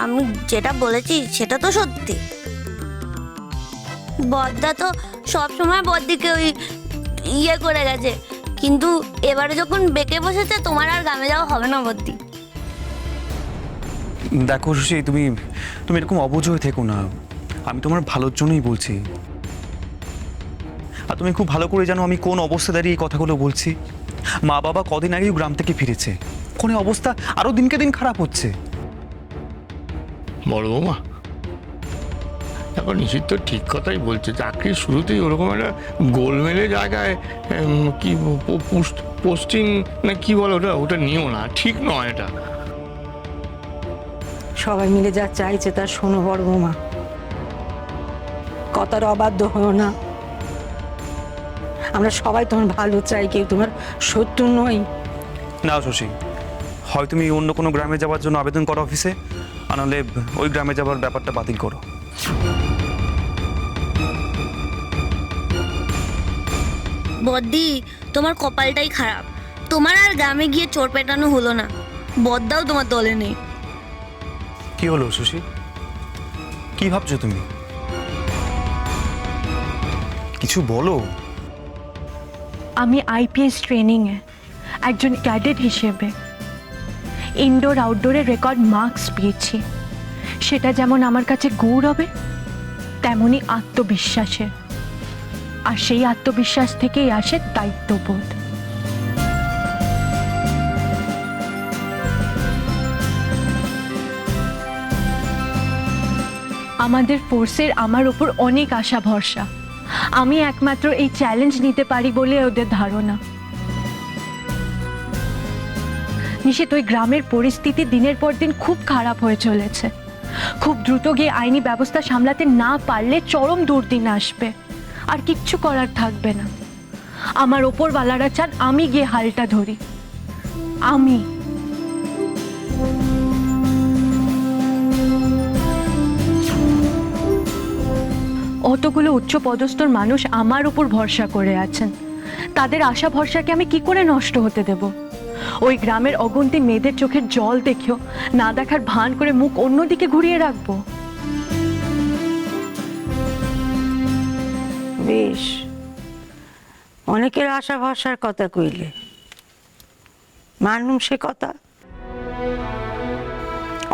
আমি যেটা বলেছি সেটা তো সত্যি। বদ্দা তো সবসময় বদ্দিকে ওই ইয়ে করে গেছে, কিন্তু এবারে যখন বেঁকে বসেছে তোমার আর গ্রামে যাওয়া হবে না বদ্দি। দেখো শশী, তুমি তুমি এরকম অবুঝ হয়ে থেকো না। আমি তোমার ভালোর জন্যই বলছি। আর তুমি খুব ভালো করে জানো আমি কোন অবস্থা দাঁড়িয়ে এই কথাগুলো বলছি। মা বাবা কদিন আগেই গ্রাম থেকে ফিরেছে, কোন অবস্থা আরো দিনকে দিন খারাপ হচ্ছে। বড় বৌমা, এখন নিশ্চিত তো ঠিক কথাই বলছে। চাকরির শুরুতেই ওরকম একটা গোলমেলে জায়গায় কি পোস্টিং না কি বলো, ওটা ওটা নিও না, ঠিক নয় এটা। সবাই মিলে যা চাইছে তা শোনো বড় বৌমা, কথার অবাধ্য হও না। আমরা সবাই তোমার ভালো চাই, কেউ তোমার শত্রু নই। না শশী, হয় তুমি অন্য কোনো গ্রামে যাওয়ার জন্য আবেদন করো অফিসে, আর নাহলে ওই গ্রামে যাওয়ার ব্যাপারটা বাতিল করো। বদ্দি, তোমার কপালটাই খারাপ, তোমার আর গ্রামে গিয়ে চোর পেটানো হলো না। বদ্দাও তোমার দলে নেই। কি হলো শশী, কি ভাবছো তুমি? কিছু বলো। আমি আইপিএস ট্রেনিংয়ে একজন ক্যাডেট হিসেবে ইনডোর আউটডোরে রেকর্ড মার্কস পেয়েছি। সেটা যেমন আমার কাছে গৌরবে, তেমনই আত্মবিশ্বাসে। আর সেই আত্মবিশ্বাস থেকেই আসে দায়িত্ববোধ। আমাদের ফোর্সের আমার ওপর অনেক আশা ভরসা। আমি একমাত্র এই চ্যালেঞ্জ নিতে পারি বলে ওদের ধারণা। নিশ্চিত ওই গ্রামের পরিস্থিতি দিনের পর দিন খুব খারাপ হয়ে চলেছে। খুব দ্রুত গিয়ে আইনি ব্যবস্থা সামলাতে না পারলে চরম দুর্দিন আসবে, আর কিচ্ছু করার থাকবে না। আমার ওপরওয়ালারা চান আমি গিয়ে হালটা ধরি। আমি অতগুলো উচ্চপদস্থর মানুষ আমার উপর ভরসা করে আছেন, তাদের আশা ভরসাকে আমি কি করে নষ্ট হতে দেব? ওই গ্রামের অগুন্তি মেয়েদের চোখের জল দেখেও না দেখার ভান করে মুখ অন্যদিকে ঘুরিয়ে রাখবো? বেশ, অনেকের আশা ভরসার কথা কইলে মানলুম সে কথা।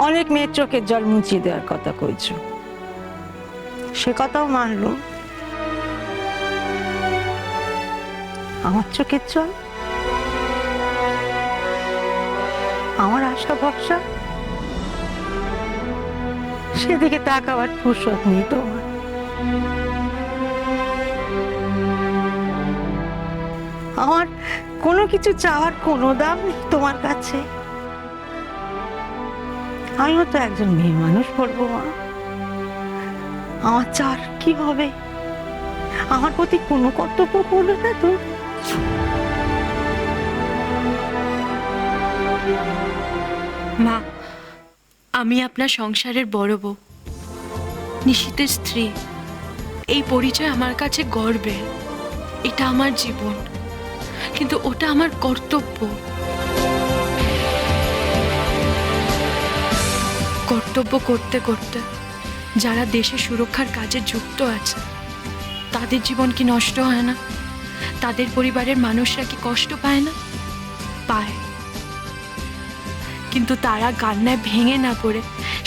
অনেক মেয়ের চোখের জল মুছিয়ে দেওয়ার কথা কইছ, সে কথাও মানলুম। আমার চোখের জল, আমার আশা ভরসা, সেদিকে তাকাবার ফুরসত নেই তোমার। আমার কোনো কিছু চাওয়ার কোনো দাম নেই তোমার কাছে। আমিও তো একজন মেয়ে মানুষ, পড়বো মা। আমার চার কি হবে? আমার প্রতি কোনো কর্তব্য করলো না তো? মা, আমি আপনার সংসারের বড় বউ, নিশীথের স্ত্রী। এই পরিচয় আমার কাছে গর্বের। এটা আমার জীবন, কিন্তু ওটা আমার কর্তব্য। কর্তব্য করতে করতে যারা দেশের সুরক্ষার কাজে যুক্ত আছে তাদের জীবন কি নষ্ট হয় না? তাদের পরিবারের মানুষরা কি কষ্ট পায় না? পায়। কিন্তু তারা কান্নায় ভেঙে না পড়ে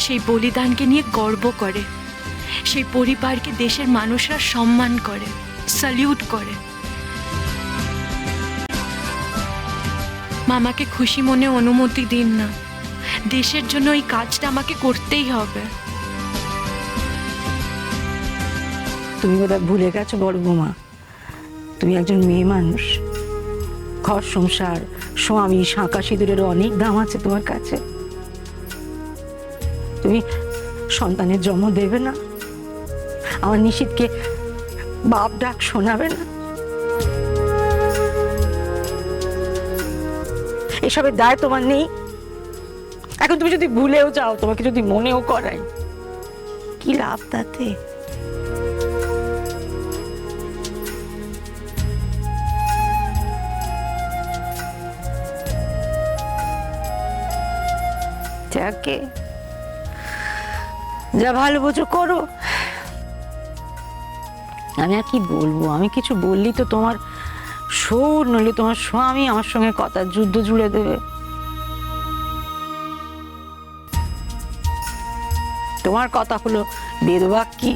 সেই বলিদানকে নিয়ে গর্ব করে। সেই পরিবারকে দেশের মানুষরা সম্মান করে, স্যালিউট করে। মামাকে খুশি মনে অনুমতি দিন না। দেশের জন্য এই কাজটা আমাকে করতেই হবে। তুমি বোধহয় ভুলে গেছো বড় বৌমা, তুমি একজন মেয়ে মানুষ। ঘর সংসার, স্বামী, শাঁকা সিঁদুরের অনেক দাম আছে তোমার কাছে। তুমি সন্তানের জন্ম দেবে না? আমার নিশীথকে বাপ ডাক শোনাবে না? এসবের দায় তোমার নেই? এখন তুমি যদি ভুলেও যাও, তোমাকে যদি মনেও করাই, কি লাভ তাতে? যাকে যা ভালো বোঝো করো। আমি আর কি বলবো, আমি কিছু বললি তো তোমার শোর, নইলে তোমার স্বামী আমার সঙ্গে কথা যুদ্ধ জুড়ে দেবে। তোমার কথা হলো বেদবাক্যি,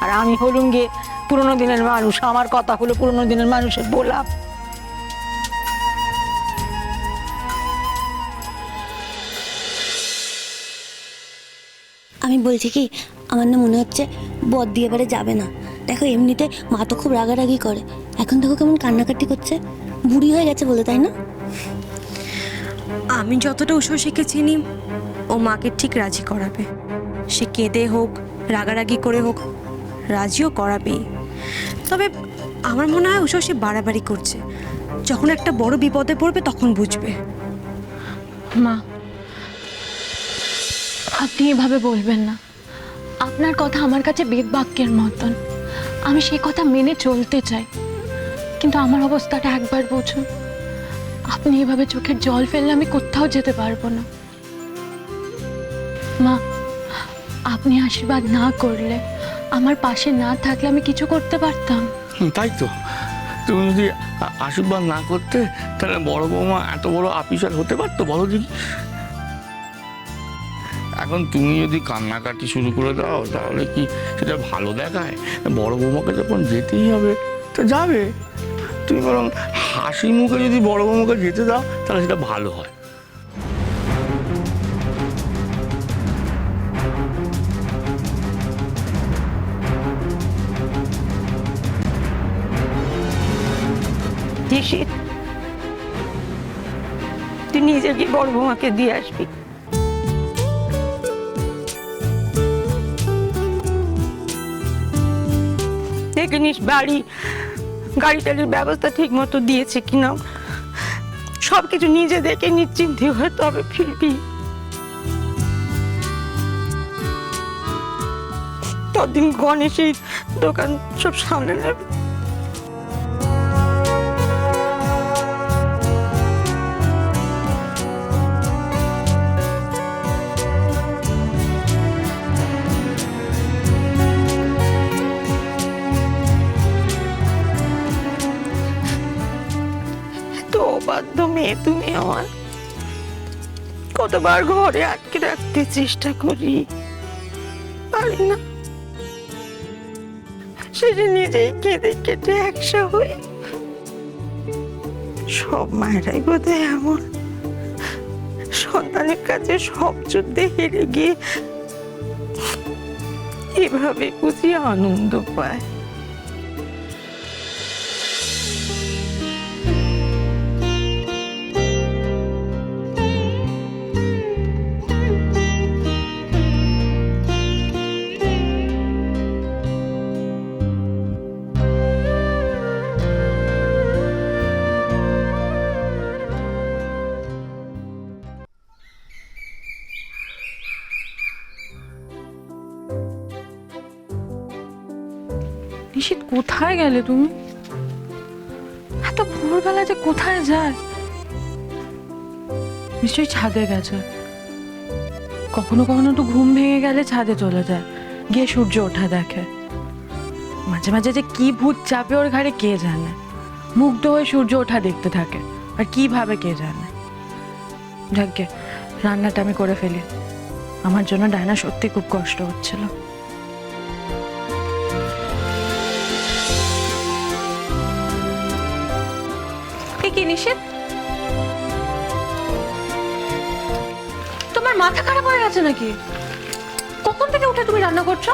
আর আমি হলুম গিয়ে পুরোনো দিনের মানুষ, আমার কথা হলো পুরোনো দিনের মানুষের বোলাপ। আমি বলছি কি, আমার না মনে হচ্ছে বদ্দি এবারে যাবে না। দেখো এমনিতে মা তো খুব রাগারাগি করে, এখন দেখো কেমন কান্নাকাটি করছে, বুড়ি হয়ে গেছে বলে, তাই না? আমি যতটা উষসীকে চিনি, ও মাকে ঠিক রাজি করাবে। সে কেঁদে হোক, রাগারাগি করে হোক, রাজিও করাবেই। তবে আমার মনে হয় উষসী বাড়াবাড়ি করছে, যখন একটা বড় বিপদে পড়বে তখন বুঝবে। মা, আপনি এভাবে বলবেন না। আপনার কথা আমার কাছে বেদবাক্যের মতন, আমি সেই কথা মেনে চলতে চাই, কিন্তু আমার অবস্থাটা একবার বুঝুন। আপনি এভাবে চোখের জল ফেললে আমি কোথাও যেতে পারবো না। মা, আপনি আশীর্বাদ না করলে, আমার পাশে না থাকলে আমি কিছু করতে পারতাম? তাই তো, তুমি যদি আশীর্বাদ না করতে তাহলে বড় বৌমা এত বড় আপিসার হতে পারতো বলো দেখি? এখন তুমি যদি কান্নাকাটি শুরু করে দাও তাহলে কি সেটা ভালো দেখায়? বড় বৌমাকে যখন যেতেই হবে তো যাবে। তুমি বরং হাসি মুখে যদি বড় বৌমাকে যেতে দাও তাহলে সেটা ভালো হয়। নিশিত, তুই নিজে গিয়ে বড় বৌমাকে দিয়ে আসবি। দেখে নিস বাড়ি গাড়ি টাড়ির ব্যবস্থা ঠিক মতো দিয়েছে কিনা, সবকিছু নিজে দেখে নিশ্চিন্তে হয়ে তবে ফিরবি। ততদিন গণেশের দোকান সব সামনে নেবে। তো বাধ্য মেয়ে তুমি আমার, কতবার ঘরে আটকে রাখতে চেষ্টা করি, পারি না। সেটা নিজেই কেঁদে কেটে একসা হই। সব মায়েরাই বোধহয় এমন, সন্তানের কাছে সব যুদ্ধে হেরে গিয়ে এভাবে বুঝি আনন্দ পায়। নিশিত, কোথায় গেলে তুমি? এত ভোরবেলা যে কোথায় যায়? নিশ্চয়ই ছাদে গেছে। কখনো কখনো তো ঘুম ভেঙে গেলে ছাদে চলে যায়, গিয়ে সূর্য ওঠা দেখে। মাঝে মাঝে যে কি ভূত চাপে ওর ঘাড়ে কে জানে, মুগ্ধ হয়ে সূর্য ওঠা দেখতে থাকে, আর কিভাবে কে জানে। যাকে রান্নাটা আমি করে ফেলি, আমার জন্য ডায়না সত্যি খুব কষ্ট হচ্ছিল। কি নিশিত, তোমার মাথা খারাপ হয়ে গেছে নাকি? কখন থেকে উঠে তুমি রান্না করছো?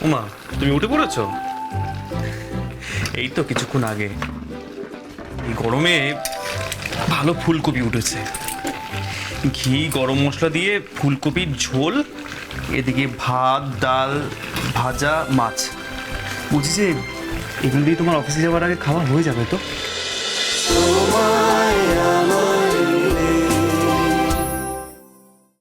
ওমা, তুমি উঠে পড়েছো? এই তো কিছুক্ষণ আগে। এই গরমে ভালো ফুলকপি উঠেছে, ঘি গরম মশলা দিয়ে ফুলকপির ঝোল, এদিকে ভাত ডাল ভাজা মাছ। বুঝি যে এগুলো দিয়ে তোমার অফিসে যাওয়ার আগে খাওয়া হয়ে যাবে তো?